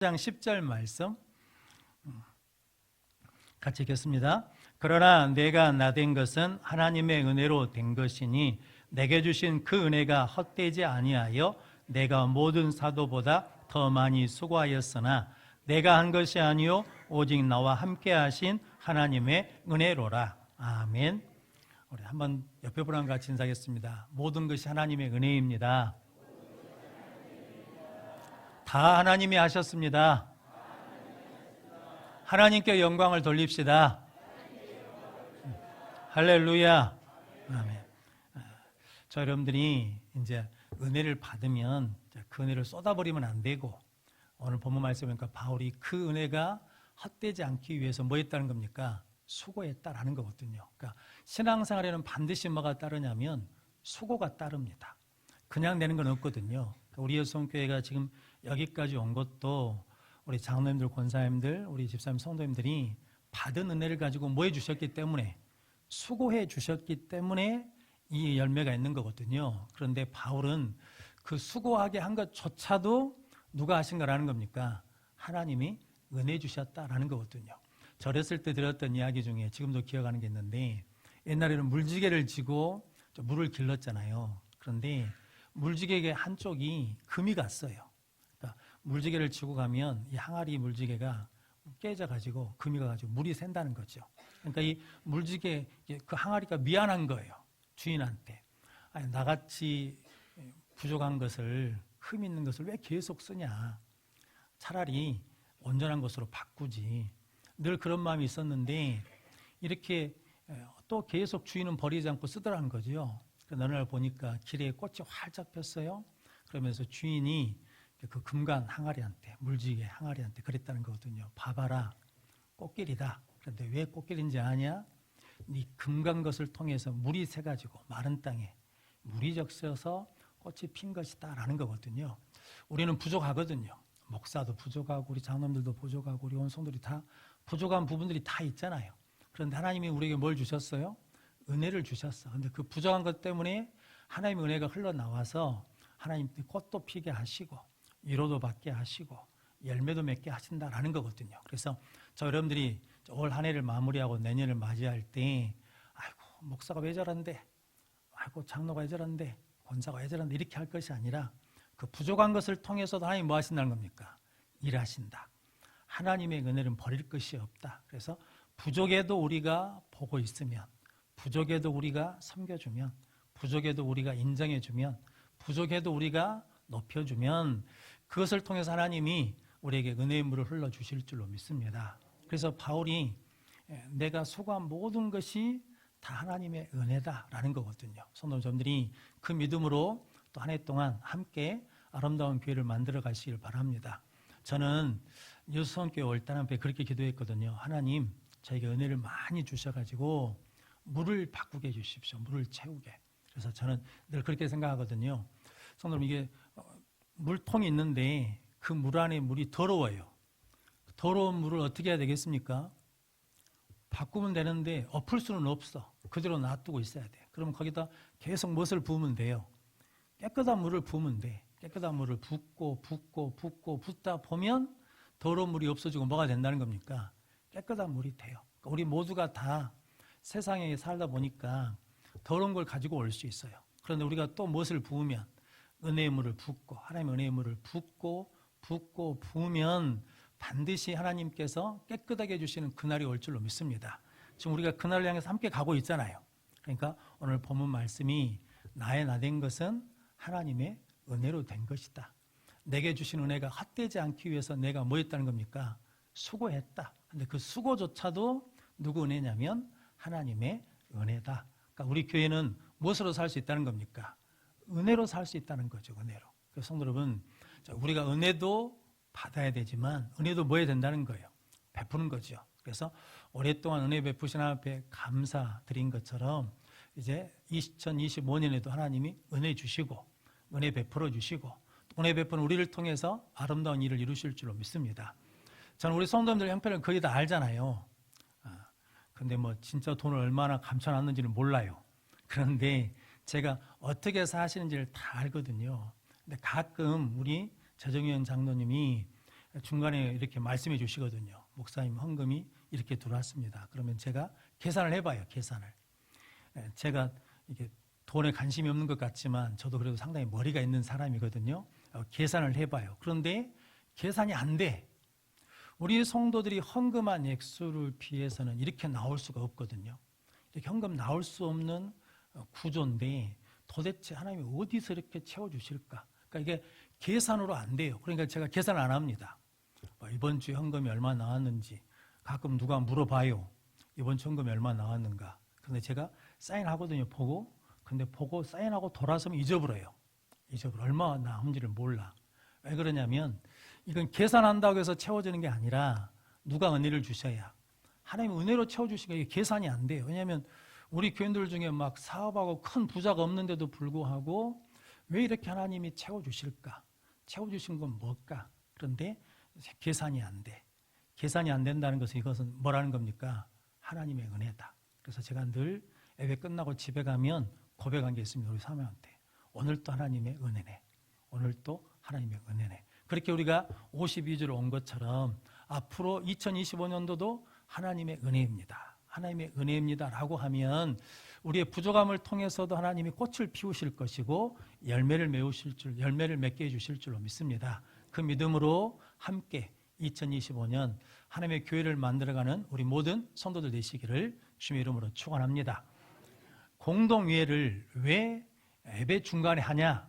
장 10절 말씀 같이 읽겠습니다. 그러나 내가 나된 것은 하나님의 은혜로 된 것이니 내게 주신 그 은혜가 헛되지 아니하여 내가 모든 사도보다 더 많이 수고하였으나 내가 한 것이 아니요 오직 나와 함께 하신 하나님의 은혜로라. 아멘. 우리 한번 옆에 분랑 같이 인사하겠습니다. 모든 것이 하나님의 은혜입니다. 다 하나님이 하셨습니다. 하나님께 영광을 돌립시다. 할렐루야. 아멘. 저 여러분들이 이제 은혜를 받으면 그 은혜를 쏟아버리면 안 되고, 오늘 본문 말씀에 보니까 바울이 그 은혜가 헛되지 않기 위해서 뭐 했다는 겁니까? 수고했다라는 거거든요. 그러니까 신앙생활에는 반드시 뭐가 따르냐면 수고가 따릅니다. 그냥 되는 건 없거든요. 우리 예수교회가 지금 여기까지 온 것도 우리 장로님들, 권사님들, 우리 집사님, 성도님들이 받은 은혜를 가지고 뭐 해주셨기 때문에, 수고해 주셨기 때문에 이 열매가 있는 거거든요. 그런데 바울은 그 수고하게 한 것조차도 누가 하신 거라는 겁니까? 하나님이 은혜 주셨다라는 거거든요. 저 어렸을 때 들었던 이야기 중에 지금도 기억하는 게 있는데, 옛날에는 물지개를 지고 물을 길렀잖아요. 그런데 물지개 한쪽이 금이 갔어요. 그러니까 물지개를 지고 가면 이 항아리 물지개가 깨져가지고 금이 가가지고 물이 샌다는 거죠. 그러니까 이 물지개 그 항아리가 미안한 거예요. 주인한테. 아니, 나같이 부족한 것을, 흠 있는 것을 왜 계속 쓰냐. 차라리 온전한 것으로 바꾸지. 늘 그런 마음이 있었는데 이렇게 또 계속 주인은 버리지 않고 쓰더라는 거죠. 어느 날 보니까 길에 꽃이 활짝 폈어요. 그러면서 주인이 그 금관 항아리한테, 물지개 항아리한테 그랬다는 거거든요. 봐봐라, 꽃길이다. 그런데 왜 꽃길인지 아냐? 이 금관 것을 통해서 물이 새가지고 마른 땅에 물이 적셔서 꽃이 핀 것이다 라는 거거든요. 우리는 부족하거든요. 목사도 부족하고 우리 장로님들도 부족하고 우리 온 성도들이 다 부족한 부분들이 다 있잖아요. 그런데 하나님이 우리에게 뭘 주셨어요? 은혜를 주셨어. 근데 그 부족한 것 때문에 하나님의 은혜가 흘러나와서 하나님 꽃도 피게 하시고 위로도 받게 하시고 열매도 맺게 하신다라는 거거든요. 그래서 저 여러분들이 올 한 해를 마무리하고 내년을 맞이할 때, 아이고 목사가 왜 저런데, 아이고 장로가 왜 저런데, 권사가 왜 저런데 이렇게 할 것이 아니라 그 부족한 것을 통해서도 하나님 뭐 하신다는 겁니까? 일하신다. 하나님의 은혜는 버릴 것이 없다. 그래서 부족해도 우리가 보고 있으면, 부족해도 우리가 섬겨주면, 부족해도 우리가 인정해주면, 부족해도 우리가 높여주면 그것을 통해서 하나님이 우리에게 은혜의 물을 흘러주실 줄로 믿습니다. 그래서 바울이 내가 수고한 모든 것이 다 하나님의 은혜다라는 거거든요. 성도님들이 그 믿음으로 또 한 해 동안 함께 아름다운 교회를 만들어 가시길 바랍니다. 저는 여수성교회 올단한배 그렇게 기도했거든요. 하나님, 저에게 은혜를 많이 주셔가지고 물을 바꾸게 해주십시오. 물을 채우게. 그래서 저는 늘 그렇게 생각하거든요. 성도님, 이게 물통이 있는데 그 물 안에 물이 더러워요. 더러운 물을 어떻게 해야 되겠습니까? 바꾸면 되는데 엎을 수는 없어. 그대로 놔두고 있어야 돼. 그러면 거기다 계속 무엇을 부으면 돼요? 깨끗한 물을 부으면 돼. 깨끗한 물을 붓고 붓다 보면 더러운 물이 없어지고 뭐가 된다는 겁니까? 깨끗한 물이 돼요. 그러니까 우리 모두가 다 세상에 살다 보니까 더러운 걸 가지고 올 수 있어요. 그런데 우리가 또 무엇을 부으면, 은혜의 물을 붓고, 하나님의 은혜의 물을 붓고 부으면 반드시 하나님께서 깨끗하게 해주시는 그날이 올 줄로 믿습니다. 지금 우리가 그날을 향해서 함께 가고 있잖아요. 그러니까 오늘 본문 말씀이 나의 나된 것은 하나님의 은혜로 된 것이다. 내게 주신 은혜가 헛되지 않기 위해서 내가 뭐 했다는 겁니까? 수고했다. 근데 그 수고조차도 누구 은혜냐면 하나님의 은혜다. 그러니까 우리 교회는 무엇으로 살 수 있다는 겁니까? 은혜로 살 수 있다는 거죠. 은혜로. 그래서 성도 여러분, 우리가 은혜도 받아야 되지만 은혜도 뭐 해야 된다는 거예요? 베푸는 거죠. 그래서 오랫동안 은혜 베푸신 하나님 앞에 감사드린 것처럼 이제 2025년에도 하나님이 은혜 주시고 은혜 베풀어 주시고 은혜 베푸는 우리를 통해서 아름다운 일을 이루실 줄로 믿습니다. 저는 우리 성도님들 형편을 거의 다 알잖아요. 근데 뭐 진짜 돈을 얼마나 감춰놨는지는 몰라요. 그런데 제가 어떻게 사시는지를 다 알거든요. 근데 가끔 우리 재정위원 장로님이 중간에 이렇게 말씀해 주시거든요. 목사님 헌금이 이렇게 들어왔습니다. 그러면 제가 계산을 해봐요. 계산을. 제가 이게 돈에 관심이 없는 것 같지만 저도 그래도 상당히 머리가 있는 사람이거든요. 계산을 해봐요. 그런데 계산이 안 돼. 우리 성도들이 헌금한 액수를 비해서는 이렇게 나올 수가 없거든요. 이렇게 헌금 나올 수 없는 구조인데 도대체 하나님이 어디서 이렇게 채워주실까? 그러니까 이게 계산으로 안 돼요. 그러니까 제가 계산을 안 합니다. 이번 주에 헌금이 얼마 나왔는지 가끔 누가 물어봐요. 이번 주 헌금이 얼마 나왔는가? 그런데 제가 사인하거든요. 근데 보고 사인하고 돌아서면 잊어버려요. 얼마 나온지를 몰라. 왜 그러냐면 이건 계산한다고 해서 채워지는 게 아니라 누가 은혜를 주셔야 하나님 은혜로 채워주시니까 이게 계산이 안 돼요. 왜냐하면 우리 교인들 중에 막 사업하고 큰 부자가 없는데도 불구하고 왜 이렇게 하나님이 채워주실까? 채워주신 건 뭘까? 그런데 계산이 안 돼. 계산이 안 된다는 것은 이것은 뭐라는 겁니까? 하나님의 은혜다. 그래서 제가 늘 예배 끝나고 집에 가면 고백한 게 있습니다. 우리 사모한테. 오늘 또 하나님의 은혜네. 오늘 또 하나님의 은혜네. 그렇게 우리가 52주를 온 것처럼 앞으로 2025년도도 하나님의 은혜입니다. 하나님의 은혜입니다라고 하면 우리의 부족함을 통해서도 하나님이 꽃을 피우실 것이고 열매를 맺게 해주실 줄로 믿습니다. 그 믿음으로 함께 2025년 하나님의 교회를 만들어가는 우리 모든 성도들 되시기를 주님의 이름으로 축원합니다. 공동회를 왜 예배 중간에 하냐?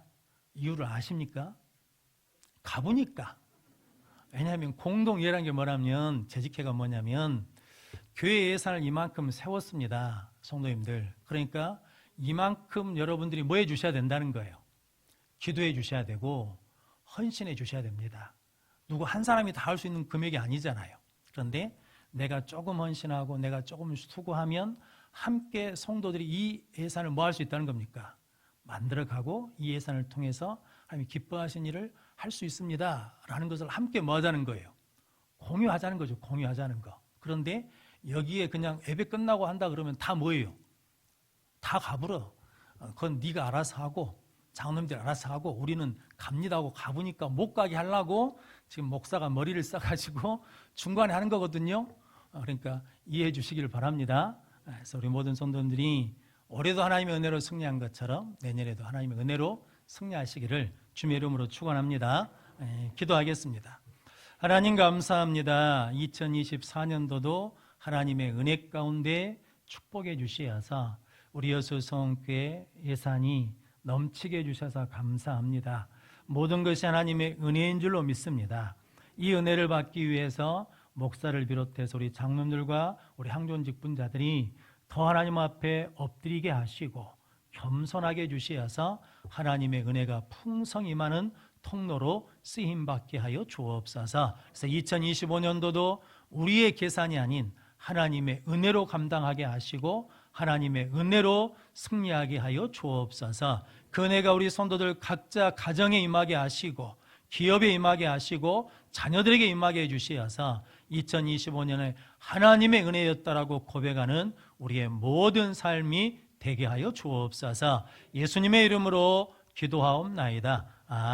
이유를 아십니까? 가보니까. 왜냐하면 공동회라는 게 뭐냐면 재직회가 뭐냐면 교회 예산을 이만큼 세웠습니다. 성도님들. 그러니까 이만큼 여러분들이 뭐 해주셔야 된다는 거예요. 기도해 주셔야 되고 헌신해 주셔야 됩니다. 누구 한 사람이 다 할 수 있는 금액이 아니잖아요. 그런데 내가 조금 헌신하고 내가 조금 수고하면 함께 성도들이 이 예산을 뭐 할 수 있다는 겁니까? 만들어가고 이 예산을 통해서 하나님이 기뻐하신 일을 할 수 있습니다 라는 것을 함께 뭐 하자는 거예요? 공유하자는 거죠. 공유하자는 거. 그런데 여기에 그냥 예배 끝나고 한다 그러면 다 뭐예요? 다 가불어. 그건 네가 알아서 하고 장로님들 알아서 하고 우리는 갑니다 하고 가보니까 못 가게 하려고 지금 목사가 머리를 써가지고 중간에 하는 거거든요. 그러니까 이해해 주시기를 바랍니다. 그래서 우리 모든 성도들이 올해도 하나님의 은혜로 승리한 것처럼 내년에도 하나님의 은혜로 승리하시기를 주님의 이름으로 축원합니다. 기도하겠습니다. 하나님 감사합니다. 2024년도도 하나님의 은혜 가운데 축복해 주시어서 우리 여수성교회 예산이 넘치게 해주셔서 감사합니다. 모든 것이 하나님의 은혜인 줄로 믿습니다. 이 은혜를 받기 위해서 목사를 비롯해서 우리 장로님들과 우리 항존 직분자들이 더 하나님 앞에 엎드리게 하시고 겸손하게 해주시어서 하나님의 은혜가 풍성히 많은 통로로 쓰임받게 하여 주옵소서. 그래서 2025년도도 우리의 계산이 아닌 하나님의 은혜로 감당하게 하시고 하나님의 은혜로 승리하게 하여 주옵소서. 그 은혜가 우리 성도들 각자 가정에 임하게 하시고 기업에 임하게 하시고 자녀들에게 임하게 해주시어서 2025년에 하나님의 은혜였다라고 고백하는 우리의 모든 삶이 되게 하여 주옵소서. 예수님의 이름으로 기도하옵나이다. 아멘.